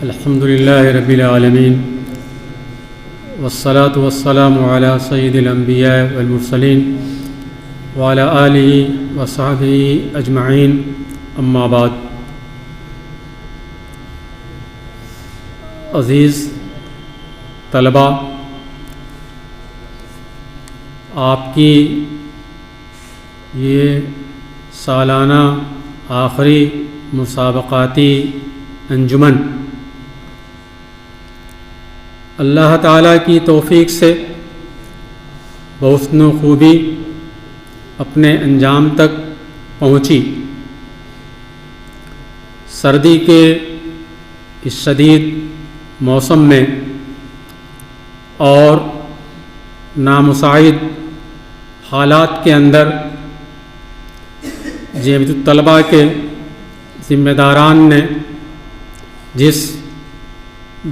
الحمد للہ رب العالمین والصلاة والسلام علی سید الانبیاء والمرسلین وعلی آلہ وصحبہ اجمعین، اما بعد۔ عزیز طلباء، آپ کی یہ سالانہ آخری مسابقاتی انجمن اللہ تعالیٰ کی توفیق سے بحسن و خوبی اپنے انجام تک پہنچی۔ سردی کے اس شدید موسم میں اور نامساعد حالات کے اندر جامعۃ الطلباء کے ذمہ داران نے جس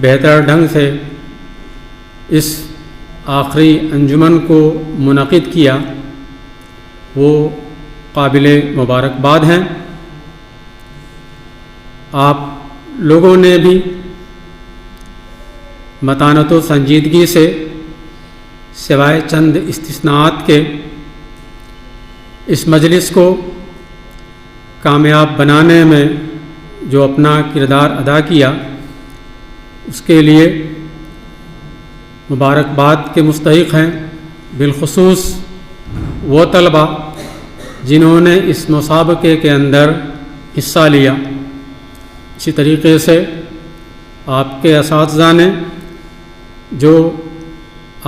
بہتر ڈھنگ سے اس آخری انجمن کو منعقد کیا وہ قابل مبارکباد ہیں۔ آپ لوگوں نے بھی متانت و سنجیدگی سے سوائے چند استثناءات کے اس مجلس کو کامیاب بنانے میں جو اپنا کردار ادا کیا، اس کے لیے مبارکباد کے مستحق ہیں، بالخصوص وہ طلباء جنہوں نے اس مسابقے کے اندر حصہ لیا۔ اسی طریقے سے آپ کے اساتذہ نے جو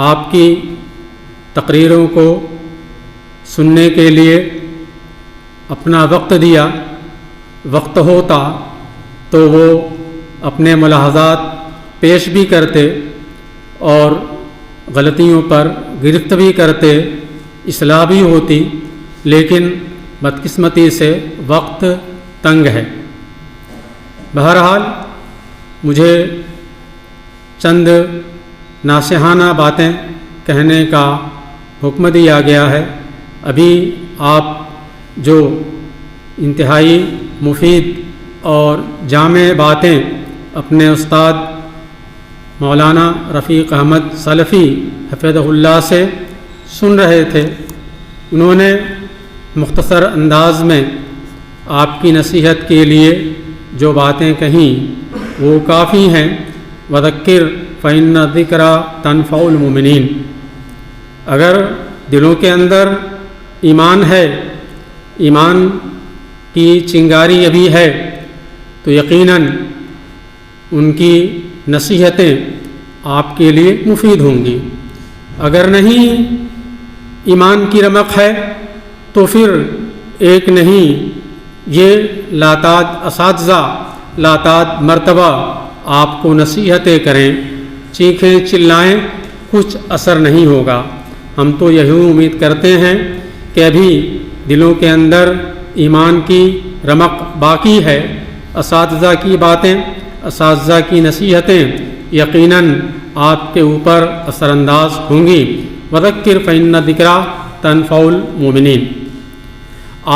آپ کی تقریروں کو سننے کے لیے اپنا وقت دیا، وقت ہوتا تو وہ اپنے ملاحظات پیش بھی کرتے اور غلطیوں پر گرفت بھی کرتے، اصلاح بھی ہوتی، لیکن بدقسمتی سے وقت تنگ ہے۔ بہرحال مجھے چند ناصحانہ باتیں کہنے کا حکم دیا گیا ہے۔ ابھی آپ جو انتہائی مفید اور جامع باتیں اپنے استاد مولانا رفیق احمد سلفی حفظہ اللہ سے سن رہے تھے، انہوں نے مختصر انداز میں آپ کی نصیحت کے لیے جو باتیں کہیں وہ کافی ہیں۔ وذکر فإن الذکریٰ تنفع المؤمنین۔ اگر دلوں کے اندر ایمان ہے، ایمان کی چنگاری ابھی ہے، تو یقیناً ان کی نصیحتیں آپ کے لیے مفید ہوں گی۔ اگر نہیں ایمان کی رمق ہے تو پھر ایک نہیں یہ لاتعداد اساتذہ لاتعداد مرتبہ آپ کو نصیحتیں کریں، چیخیں چلائیں، کچھ اثر نہیں ہوگا۔ ہم تو یہی امید کرتے ہیں کہ ابھی دلوں کے اندر ایمان کی رمق باقی ہے، اساتذہ کی باتیں، اساتذہ کی نصیحتیں یقیناً آپ کے اوپر اثر انداز ہوں گی۔ وذکر فإن الذکریٰ تنفع المؤمنین۔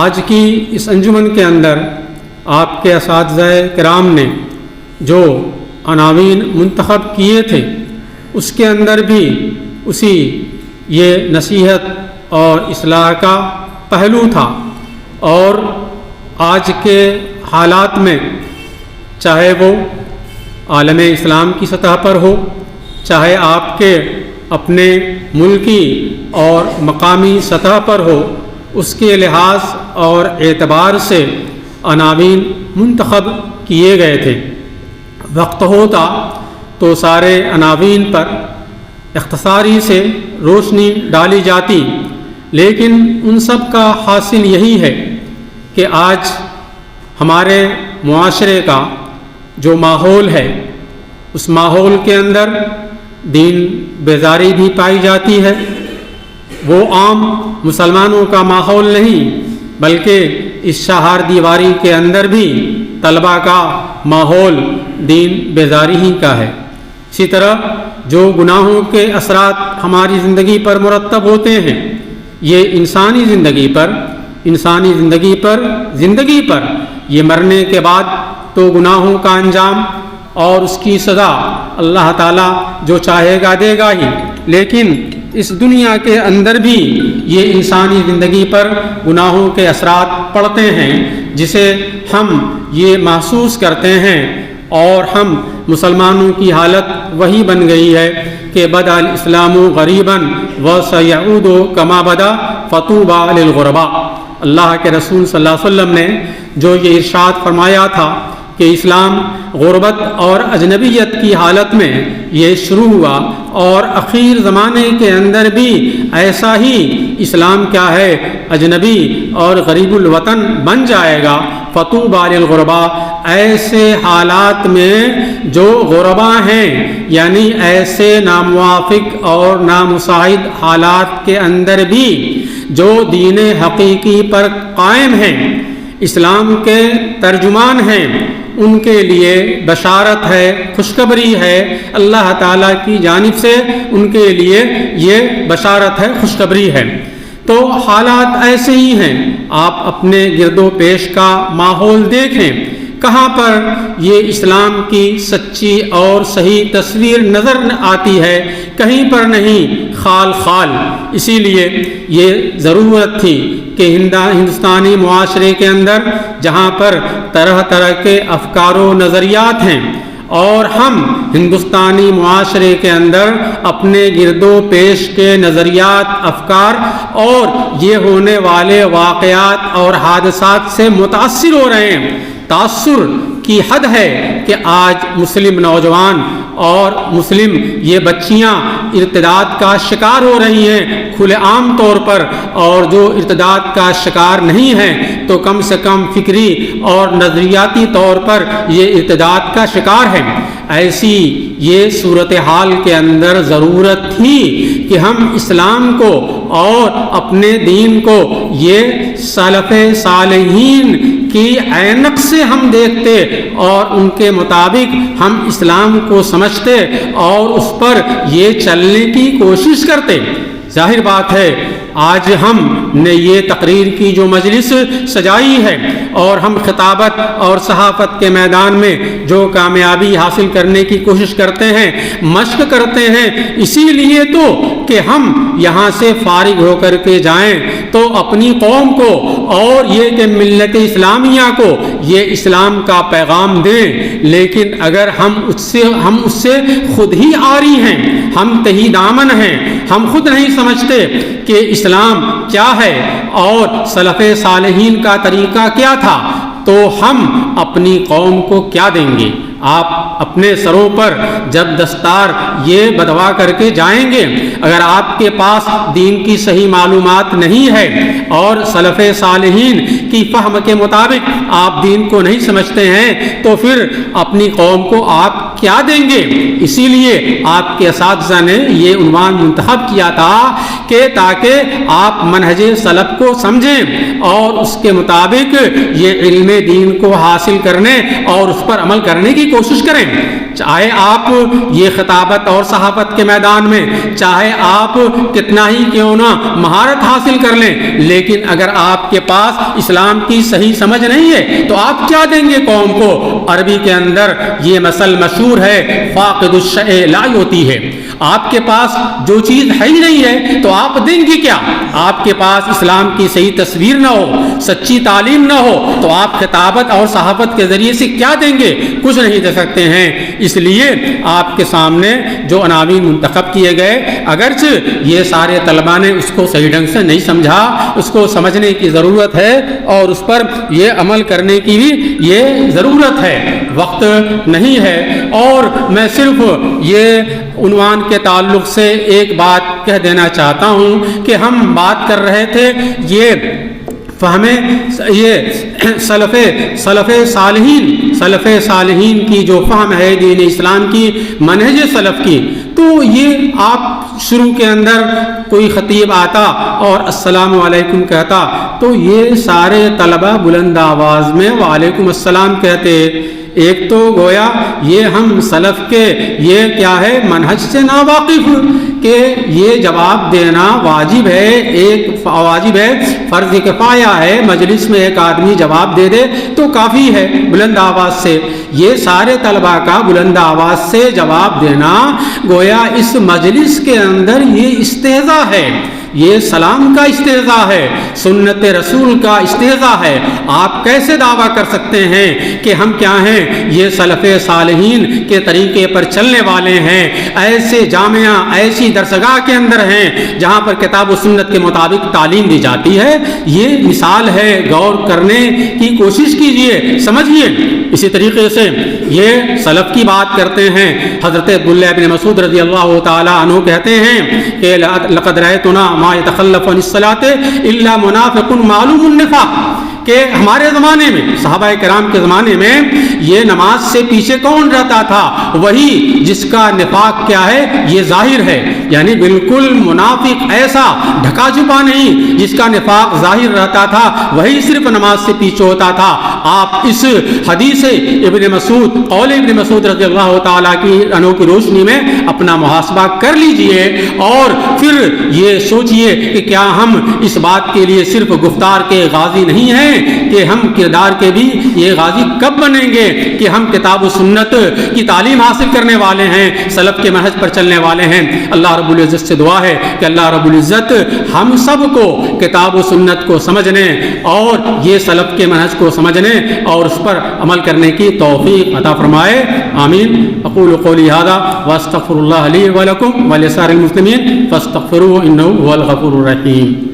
آج کی اس انجمن کے اندر آپ کے اساتذہ کرام نے جو عناوین منتخب کیے تھے، اس کے اندر بھی اسی یہ نصیحت اور اصلاح کا پہلو تھا۔ اور آج کے حالات میں چاہے وہ عالم اسلام کی سطح پر ہو، چاہے آپ کے اپنے ملکی اور مقامی سطح پر ہو، اس کے لحاظ اور اعتبار سے عناوین منتخب کیے گئے تھے۔ وقت ہوتا تو سارے عناوین پر اختصاری سے روشنی ڈالی جاتی، لیکن ان سب کا حاصل یہی ہے کہ آج ہمارے معاشرے کا جو ماحول ہے، اس ماحول کے اندر دین بیزاری بھی پائی جاتی ہے۔ وہ عام مسلمانوں کا ماحول نہیں، بلکہ اس چہار دیواری کے اندر بھی طلباء کا ماحول دین بیزاری ہی کا ہے۔ اسی طرح جو گناہوں کے اثرات ہماری زندگی پر مرتب ہوتے ہیں، یہ انسانی زندگی پر یہ مرنے کے بعد تو گناہوں کا انجام اور اس کی سزا اللہ تعالیٰ جو چاہے گا دے گا ہی، لیکن اس دنیا کے اندر بھی یہ انسانی زندگی پر گناہوں کے اثرات پڑتے ہیں، جسے ہم یہ محسوس کرتے ہیں، اور ہم مسلمانوں کی حالت وہی بن گئی ہے کہ بدا الاسلام غریبا وسیعود کما بدا فطوبى للغرباء۔ اللہ کے رسول صلی اللہ علیہ وسلم نے جو یہ ارشاد فرمایا تھا کہ اسلام غربت اور اجنبیت کی حالت میں یہ شروع ہوا، اور اخیر زمانے کے اندر بھی ایسا ہی اسلام کیا ہے، اجنبی اور غریب الوطن بن جائے گا۔ فطوبى للغرباء، ایسے حالات میں جو غربا ہیں، یعنی ایسے ناموافق اور نامساعد حالات کے اندر بھی جو دین حقیقی پر قائم ہیں، اسلام کے ترجمان ہیں، ان کے لیے بشارت ہے، خوشخبری ہے اللہ تعالیٰ کی جانب سے، ان کے لیے یہ بشارت ہے، خوشخبری ہے۔ تو حالات ایسے ہی ہیں، آپ اپنے گرد و پیش کا ماحول دیکھیں، کہاں پر یہ اسلام کی سچی اور صحیح تصویر نظر آتی ہے، کہیں پر نہیں، خال خال۔ اسی لیے یہ ضرورت تھی کہ ہندوستانی معاشرے کے اندر جہاں پر طرح طرح کے افکار و نظریات ہیں، اور ہم ہندوستانی معاشرے کے اندر اپنے گرد و پیش کے نظریات، افکار اور یہ ہونے والے واقعات اور حادثات سے متاثر ہو رہے ہیں۔ تاثر کی حد ہے کہ آج مسلم نوجوان اور مسلم یہ بچیاں ارتداد کا شکار ہو رہی ہیں کھلے عام طور پر، اور جو ارتداد کا شکار نہیں ہیں تو کم سے کم فکری اور نظریاتی طور پر یہ ارتداد کا شکار ہیں۔ ایسی یہ صورتحال کے اندر ضرورت تھی کہ ہم اسلام کو اور اپنے دین کو یہ سلف صالحین کی عینق سے ہم دیکھتے اور ان کے مطابق ہم اسلام کو سمجھتے اور اس پر یہ چلنے کی کوشش کرتے۔ ظاہر بات ہے آج ہم نے یہ تقریر کی جو مجلس سجائی ہے، اور ہم خطابت اور صحافت کے میدان میں جو کامیابی حاصل کرنے کی کوشش کرتے ہیں، مشق کرتے ہیں، اسی لیے تو کہ ہم یہاں سے فارغ ہو کر کے جائیں تو اپنی قوم کو اور یہ کہ ملت اسلامیہ کو یہ اسلام کا پیغام دیں۔ لیکن اگر ہم اس سے خود ہی عاری ہیں، ہم تہی دامن ہیں، ہم خود نہیں سمجھتے کہ اسلام کیا ہے اور سلف صالحین کا طریقہ کیا تھا، تو ہم اپنی قوم کو کیا دیں گے؟ آپ اپنے سروں پر جب دستار یہ بدوا کر کے جائیں گے، اگر آپ کے پاس دین کی صحیح معلومات نہیں ہے اور سلف صالحین کی فہم کے مطابق آپ دین کو نہیں سمجھتے ہیں، تو پھر اپنی قوم کو آپ کیا دیں گے؟ اسی لیے آپ کے اساتذہ نے یہ عنوان منتخب کیا تھا کہ تاکہ آپ منہج سلف کو سمجھیں اور اس کے مطابق یہ علم دین کو حاصل کرنے اور اس پر عمل کرنے کی کوشش کریں۔ چاہے آپ یہ خطابت اور صحافت کے میدان میں چاہے آپ کتنا ہی کیوں نہ مہارت حاصل کر لیں، لیکن اگر آپ کے پاس اسلام کی صحیح سمجھ نہیں ہے تو آپ کیا دیں گے قوم کو؟ عربی کے اندر یہ مثل مشہور ہے، فاقد الشیء لا یعطی ہے۔ آپ کے پاس جو چیز ہے ہی نہیں ہے تو آپ دیں گے کیا؟ آپ کے پاس اسلام کی صحیح تصویر نہ ہو، سچی تعلیم نہ ہو، تو آپ خطابت اور صحافت کے ذریعے سے کیا دیں گے؟ کچھ نہیں دے سکتے ہیں۔ اس لیے آپ کے سامنے جو عناوین منتخب کیے گئے، اگرچہ یہ سارے طلباء نے اس کو صحیح ڈھنگ سے نہیں سمجھا، اس کو سمجھنے کی ضرورت ہے اور اس پر یہ عمل کرنے کی بھی یہ ضرورت ہے، وقت نہیں ہے۔ اور میں صرف یہ عنوان کے تعلق سے ایک بات کہہ دینا چاہتا ہوں کہ ہم بات کر رہے تھے یہ سلف صالحین کی جو فہم ہے دین اسلام کی، منہج سلف کی، تو یہ آپ شروع کے اندر کوئی خطیب آتا اور السلام علیکم کہتا تو یہ سارے طلبہ بلند آواز میں وعلیکم السلام کہتے۔ ایک تو گویا یہ ہم سلف کے یہ کیا ہے منہج سے ناواقف کہ یہ جواب دینا واجب ہے، فرض کفایہ ہے، مجلس میں ایک آدمی جواب دے دے تو کافی ہے بلند آواز سے۔ یہ سارے طلباء کا بلند آواز سے جواب دینا گویا اس مجلس کے اندر یہ استہزاء ہے، یہ سلام کا استہزاء ہے، سنت رسول کا استہزاء ہے۔ آپ کیسے دعویٰ کر سکتے ہیں کہ ہم کیا ہیں، یہ سلف صالحین کے طریقے پر چلنے والے ہیں، ایسے جامعہ ایسی درسگاہ کے اندر ہیں جہاں پر کتاب و سنت کے مطابق تعلیم دی جاتی ہے۔ یہ مثال ہے، غور کرنے کی کوشش کیجئے، سمجھیے۔ اسی طریقے سے یہ سلف کی بات کرتے ہیں، حضرت عبداللہ ابن مسعود رضی اللہ تعالیٰ عنہ کہتے ہیں کہ لقد رأیتنا ما يتخلف عن الصلاة الا منافق معلوم النفاق، کہ ہمارے زمانے میں، صحابہ کرام کے زمانے میں، یہ نماز سے پیچھے کون رہتا تھا؟ وہی جس کا نفاق کیا ہے، یہ ظاہر ہے، یعنی بالکل منافق ایسا ڈھکا چھپا نہیں، جس کا نفاق ظاہر رہتا تھا وہی صرف نماز سے پیچھے ہوتا تھا۔ آپ اس حدیث ابن مسعود، قول ابن مسعود رضی اللہ تعالیٰ عنہ کی روشنی میں اپنا محاسبہ کر لیجئے اور پھر یہ سوچئے کہ کیا ہم اس بات کے لیے صرف گفتار کے غازی نہیں ہیں کہ ہم کردار کے بھی یہ غازی کب بنیں گے کہ ہم کتاب و سنت کی تعلیم حاصل کرنے والے ہیں، سلف کے منہج پر چلنے والے ہیں۔ اللہ رب العزت سے دعا ہے کہ اللہ رب العزت ہم سب کو کتاب و سنت کو سمجھنے اور یہ سلف کے منہج کو سمجھنے اور اس پر عمل کرنے کی توفیق عطا فرمائے، آمین۔ اقول قولی ھذا واستغفر اللہ لی ولکم ولسائر المسلمین فاستغفروہ انہ هو الغفور الرحیم۔